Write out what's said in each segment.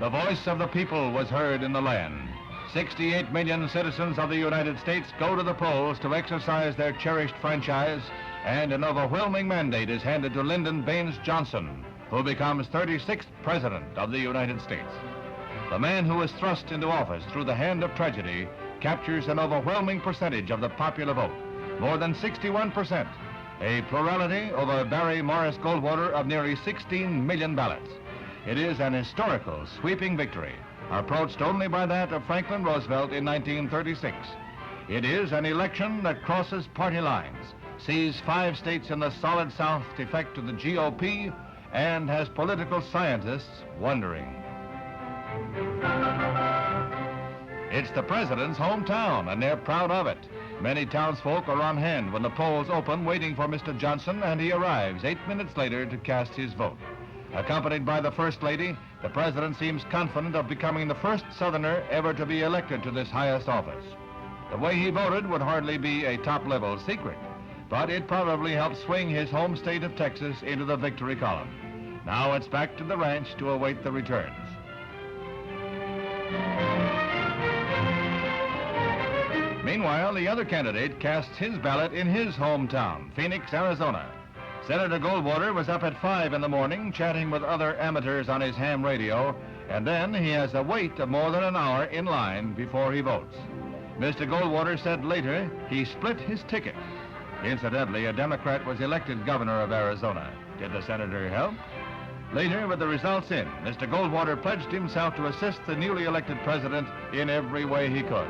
The voice of the people was heard in the land. 68 million citizens of the United States go to the polls to exercise their cherished franchise, and an overwhelming mandate is handed to Lyndon Baines Johnson, who becomes 36th President of the United States. The man who was thrust into office through the hand of tragedy captures an overwhelming percentage of the popular vote, more than 61%, a plurality over Barry Morris Goldwater of nearly 16 million ballots. It is an historical, sweeping victory, approached only by that of Franklin Roosevelt in 1936. It is an election that crosses party lines, sees 5 states in the solid South defect to the GOP, and has political scientists wondering. It's the president's hometown, and they're proud of it. Many townsfolk are on hand when the polls open, waiting for Mr. Johnson, and he arrives 8 minutes later to cast his vote. Accompanied by the First Lady, the president seems confident of becoming the first Southerner ever to be elected to this highest office. The way he voted would hardly be a top-level secret, but it probably helped swing his home state of Texas into the victory column. Now it's back to the ranch to await the returns. Meanwhile, the other candidate casts his ballot in his hometown, Phoenix, Arizona. Senator Goldwater was up at 5 in the morning chatting with other amateurs on his ham radio, and then he has a wait of more than an hour in line before he votes. Mr. Goldwater said later he split his ticket. Incidentally, a Democrat was elected governor of Arizona. Did the senator help? Later, with the results in, Mr. Goldwater pledged himself to assist the newly elected president in every way he could.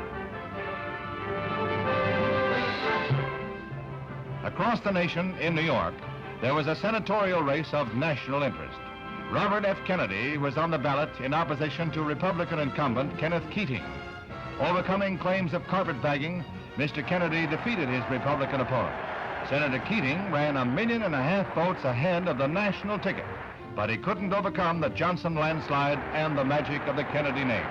Across the nation in New York, there was a senatorial race of national interest. Robert F. Kennedy was on the ballot in opposition to Republican incumbent Kenneth Keating. Overcoming claims of carpetbagging, Mr. Kennedy defeated his Republican opponent. Senator Keating ran 1.5 million votes ahead of the national ticket, but he couldn't overcome the Johnson landslide and the magic of the Kennedy name.